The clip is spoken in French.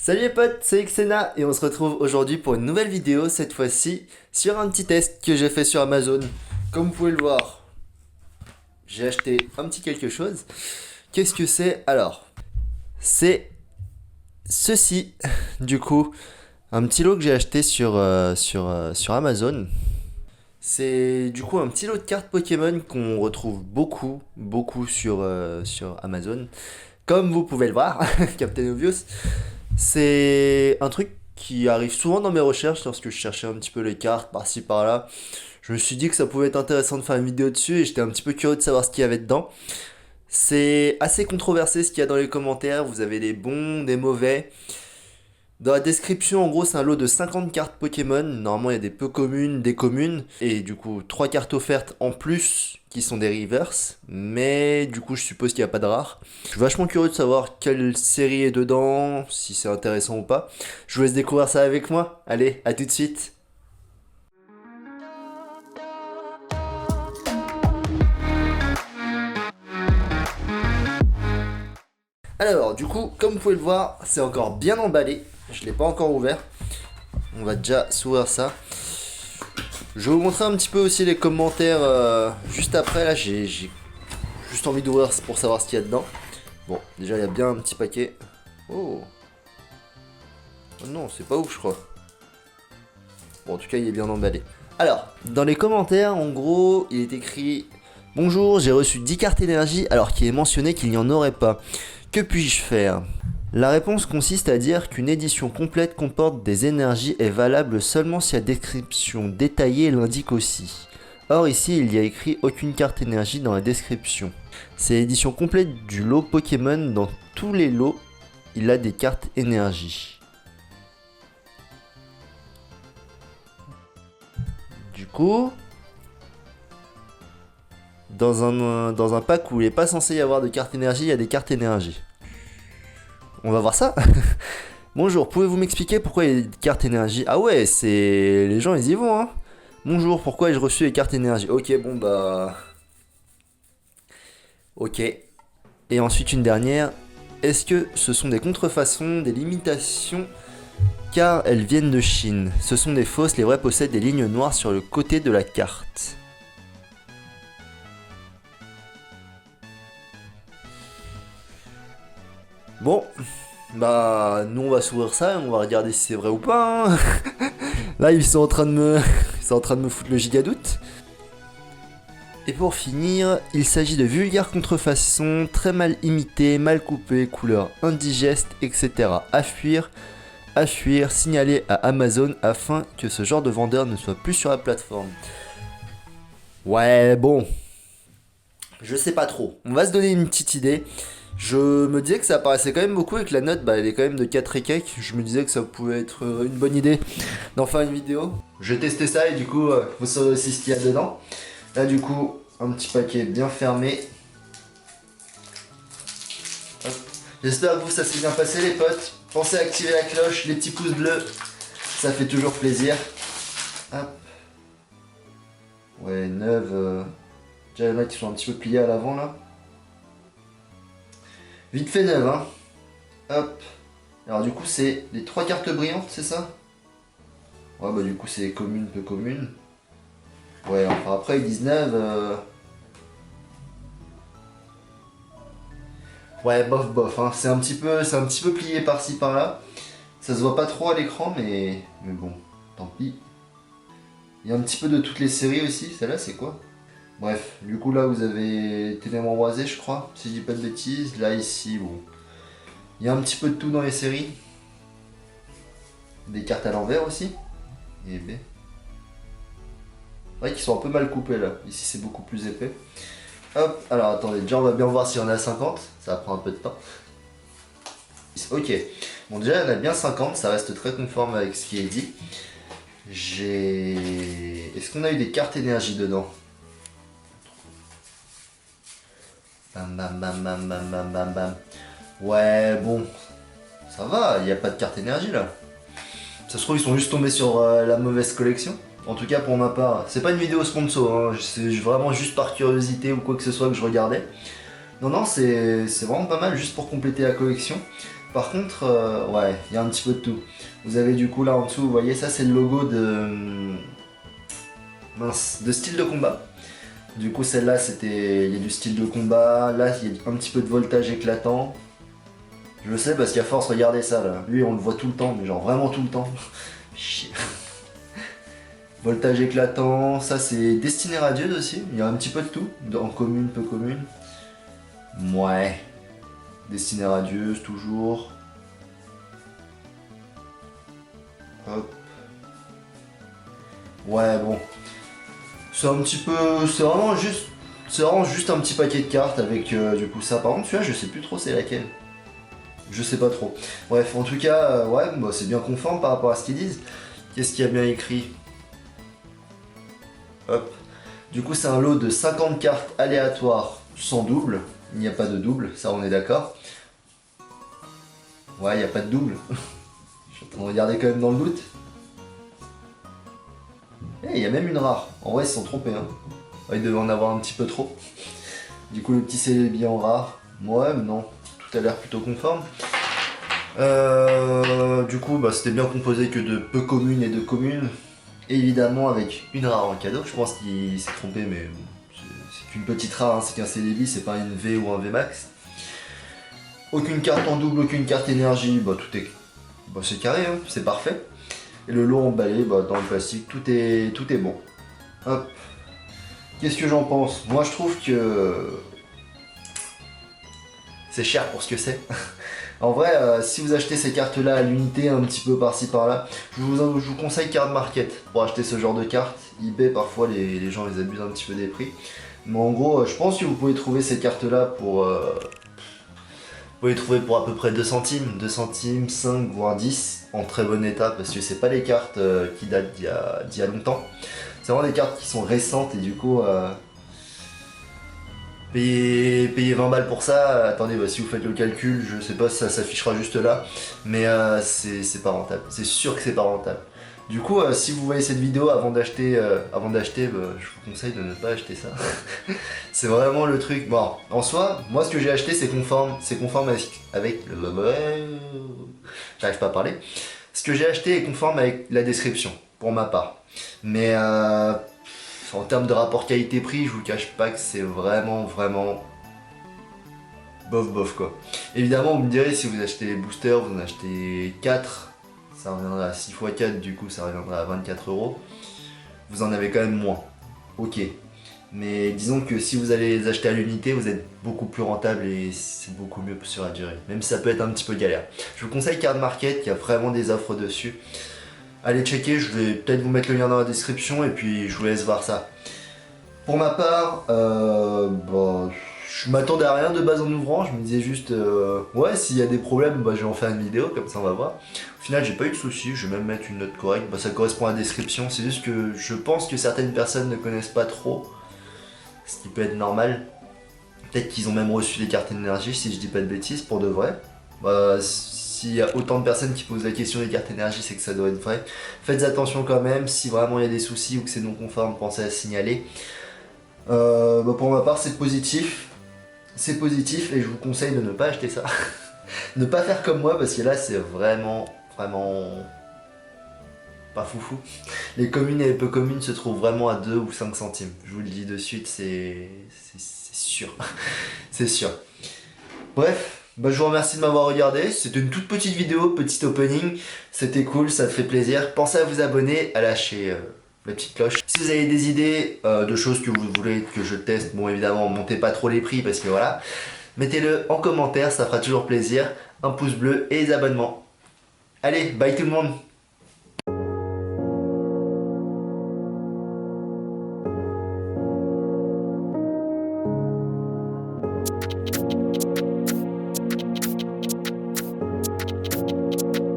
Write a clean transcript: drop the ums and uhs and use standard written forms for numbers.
Salut les potes, c'est Xena et on se retrouve aujourd'hui pour une nouvelle vidéo, cette fois-ci sur un petit test que j'ai fait sur Amazon. Comme vous pouvez le voir, j'ai acheté un petit quelque chose. Qu'est-ce que c'est? Alors, c'est ceci, du coup, un petit lot que j'ai acheté sur Amazon. C'est du coup un petit lot de cartes Pokémon qu'on retrouve beaucoup sur Amazon. Comme vous pouvez le voir, Captain Obvious. C'est un truc qui arrive souvent dans mes recherches lorsque je cherchais un petit peu les cartes par-ci par-là. Je me suis dit que ça pouvait être intéressant de faire une vidéo dessus et j'étais un petit peu curieux de savoir ce qu'il y avait dedans. C'est assez controversé ce qu'il y a dans les commentaires, vous avez des bons, des mauvais. Dans la description, en gros, c'est un lot de 50 cartes Pokémon. Normalement, il y a des peu communes, des communes. Et du coup, 3 cartes offertes en plus qui sont des reverse. Mais du coup, je suppose qu'il n'y a pas de rares. Je suis vachement curieux de savoir quelle série est dedans, si c'est intéressant ou pas. Je vous laisse découvrir ça avec moi. Allez, à tout de suite. Alors, du coup, comme vous pouvez le voir, c'est encore bien emballé. Je ne l'ai pas encore ouvert. On va déjà s'ouvrir ça. Je vais vous montrer un petit peu aussi les commentaires juste après. Là, j'ai juste envie d'ouvrir pour savoir ce qu'il y a dedans. Bon, déjà, il y a bien un petit paquet. Oh, oh non, c'est pas ouf, je crois. Bon, en tout cas, il est bien emballé. Alors, dans les commentaires, en gros, il est écrit: bonjour, j'ai reçu 10 cartes énergie alors qu'il est mentionné qu'il n'y en aurait pas. Que puis-je faire? La réponse consiste à dire qu'une édition complète comporte des énergies est valable seulement si la description détaillée l'indique aussi. Or ici il y a écrit aucune carte énergie dans la description. C'est l'édition complète du lot Pokémon, dans tous les lots il a des cartes énergie. Du coup, dans un pack où il n'est pas censé y avoir de cartes énergie, il y a des cartes énergie. On va voir ça. Bonjour, pouvez-vous m'expliquer pourquoi il y a des cartes énergie? Ah ouais, c'est... Les gens, ils y vont, hein. Bonjour, pourquoi ai-je reçu les cartes énergie? Ok, bon, bah... Ok. Et ensuite, une dernière. Est-ce que ce sont des contrefaçons, des limitations, car elles viennent de Chine? Ce sont des fausses, les vrais possèdent des lignes noires sur le côté de la carte. Bon, bah, nous on va s'ouvrir ça et on va regarder si c'est vrai ou pas, hein. Là, ils sont en train de me... ils sont en train de me foutre le gigadoute. Et pour finir, il s'agit de vulgaires contrefaçons, très mal imitées, mal coupées, couleurs indigestes, etc. À fuir, signaler à Amazon afin que ce genre de vendeur ne soit plus sur la plateforme. Ouais, bon, je sais pas trop. On va se donner une petite idée. Je me disais que ça paraissait quand même beaucoup et que la note, bah, elle est quand même de 4 et quelques. Je me disais que ça pouvait être une bonne idée d'en faire une vidéo. Je vais tester ça et du coup, vous saurez aussi ce qu'il y a dedans. Là, du coup, un petit paquet bien fermé. Hop. J'espère que vous, ça s'est bien passé, les potes. Pensez à activer la cloche, les petits pouces bleus. Ça fait toujours plaisir. Hop. Ouais, neuve. Déjà, il y en a qui sont un petit peu pliés à l'avant, là. Vite fait neuve, hein. Hop. Alors, du coup, c'est les 3 cartes brillantes, c'est ça? Ouais, bah, du coup, c'est commune, peu commune. Ouais, enfin, après, ils disent neuve. Ouais, bof bof, hein. C'est un petit peu plié par-ci par-là. Ça se voit pas trop à l'écran, mais bon, tant pis. Il y a un petit peu de toutes les séries aussi. Celle-là, c'est quoi? Bref, du coup, là, vous avez Télément Roisé, je crois, si je dis pas de bêtises. Là, ici, bon, il y a un petit peu de tout dans les séries. Des cartes à l'envers aussi. Et B. Ouais, qui sont un peu mal coupées là. Ici, c'est beaucoup plus épais. Hop, alors attendez, déjà on va bien voir s'il y en a 50, ça va prendre un peu de temps. Ok, bon déjà il y en a bien 50, ça reste très conforme avec ce qui est dit. Est-ce qu'on a eu des cartes énergie dedans? Bam bam bam bam bam bam bam bam. Ouais, bon, ça va, il n'y a pas de carte énergie là. Ça se trouve ils sont juste tombés sur la mauvaise collection. En tout cas pour ma part, c'est pas une vidéo sponsor, hein. C'est vraiment juste par curiosité ou quoi que ce soit que je regardais. Non, non, c'est vraiment pas mal, juste pour compléter la collection. Par contre, ouais, il y a un petit peu de tout. Vous avez du coup là en dessous, vous voyez, ça c'est le logo de... mince, de style de combat. Du coup celle-là c'était, il y a du style de combat, là il y a un petit peu de voltage éclatant. Je le sais parce qu'à force, regardez ça là. Lui on le voit tout le temps, mais genre vraiment tout le temps. Chier. Voltage éclatant, ça c'est destinée radieuse aussi, il y a un petit peu de tout, en commune, peu commune. Ouais. Destinée radieuse toujours. Hop. Ouais bon. C'est un petit peu. C'est vraiment juste un petit paquet de cartes avec du coup ça. Par contre celui-là je sais plus trop c'est laquelle. Je sais pas trop. Bref, en tout cas, ouais, bah, c'est bien conforme par rapport à ce qu'ils disent. Qu'est-ce qu'il y a bien écrit? Hop. Du coup, c'est un lot de 50 cartes aléatoires sans double. Il n'y a pas de double, ça on est d'accord. Ouais, il n'y a pas de double. Je suis en train de regarder quand même dans le doute. Eh, il y a même une rare. En vrai, ils se sont trompés. Hein. Ouais, ils devaient en avoir un petit peu trop. Du coup, le petit c'est bien en rare. Ouais, mais non. Tout a l'air plutôt conforme. Du coup, bah, c'était bien composé que de peu communes et de communes. Évidemment, avec une rare en cadeau. Je pense qu'il s'est trompé, mais c'est qu'une petite rare. Hein. C'est qu'un CDB, c'est pas une V ou un VMAX. Aucune carte en double, aucune carte énergie. Bah, tout est. Bah, c'est carré, hein. C'est parfait. Et le lot emballé bah, dans le plastique, tout est bon. Hop. Qu'est-ce que j'en pense? Moi, je trouve que c'est cher pour ce que c'est. En vrai, si vous achetez ces cartes-là à l'unité, un petit peu par-ci par-là, je vous conseille Card Market pour acheter ce genre de cartes. eBay, parfois, les gens les abusent un petit peu des prix. Mais en gros, je pense que vous pouvez trouver ces cartes-là pour... vous pouvez les trouver pour à peu près 2 centimes, 5 voire 10 en très bon état parce que c'est pas les cartes qui datent d'il y a longtemps. C'est vraiment des cartes qui sont récentes et du coup payer 20 balles pour ça, attendez bah, si vous faites le calcul, je sais pas si ça s'affichera juste là, mais c'est pas rentable, c'est sûr que c'est pas rentable. Du coup, si vous voyez cette vidéo avant d'acheter, bah, je vous conseille de ne pas acheter ça. C'est vraiment le truc. Bon, en soi, moi ce que j'ai acheté c'est conforme avec j'arrive pas à parler. Ce que j'ai acheté est conforme avec la description, pour ma part. Mais en termes de rapport qualité-prix, je vous cache pas que c'est vraiment bof quoi. Évidemment, vous me direz si vous achetez les boosters, vous en achetez 4. Ça reviendra à 6 x 4, du coup ça reviendra à 24 €. Vous en avez quand même moins. Ok. Mais disons que si vous allez les acheter à l'unité, vous êtes beaucoup plus rentable et c'est beaucoup mieux sur la durée. Même si ça peut être un petit peu galère. Je vous conseille Card Market, il y a vraiment des offres dessus. Allez checker, je vais peut-être vous mettre le lien dans la description et puis je vous laisse voir ça. Pour ma part, bah, je m'attendais à rien de base en ouvrant, je me disais juste ouais s'il y a des problèmes bah, je vais en faire une vidéo, comme ça on va voir. Au final j'ai pas eu de soucis, je vais même mettre une note correcte, bah, ça correspond à la description, c'est juste que je pense que certaines personnes ne connaissent pas trop, ce qui peut être normal. Peut-être qu'ils ont même reçu des cartes énergie si je dis pas de bêtises, pour de vrai. Bah, s'il y a autant de personnes qui posent la question des cartes énergie, c'est que ça doit être vrai. Faites attention quand même, si vraiment il y a des soucis ou que c'est non conforme, pensez à signaler. Bah pour ma part c'est positif. C'est positif et je vous conseille de ne pas acheter ça. Ne pas faire comme moi parce que là c'est vraiment pas foufou. Les communes et les peu communes se trouvent vraiment à 2 ou 5 centimes. Je vous le dis de suite, c'est sûr. C'est sûr. Bref, bah je vous remercie de m'avoir regardé. C'était une toute petite vidéo, petit opening. C'était cool, ça te fait plaisir. Pensez à vous abonner, à lâcher la petite cloche. Si vous avez des idées de choses que vous voulez que je teste, bon évidemment, montez pas trop les prix parce que voilà. Mettez-le en commentaire, ça fera toujours plaisir. Un pouce bleu et les abonnements. Allez, bye tout le monde!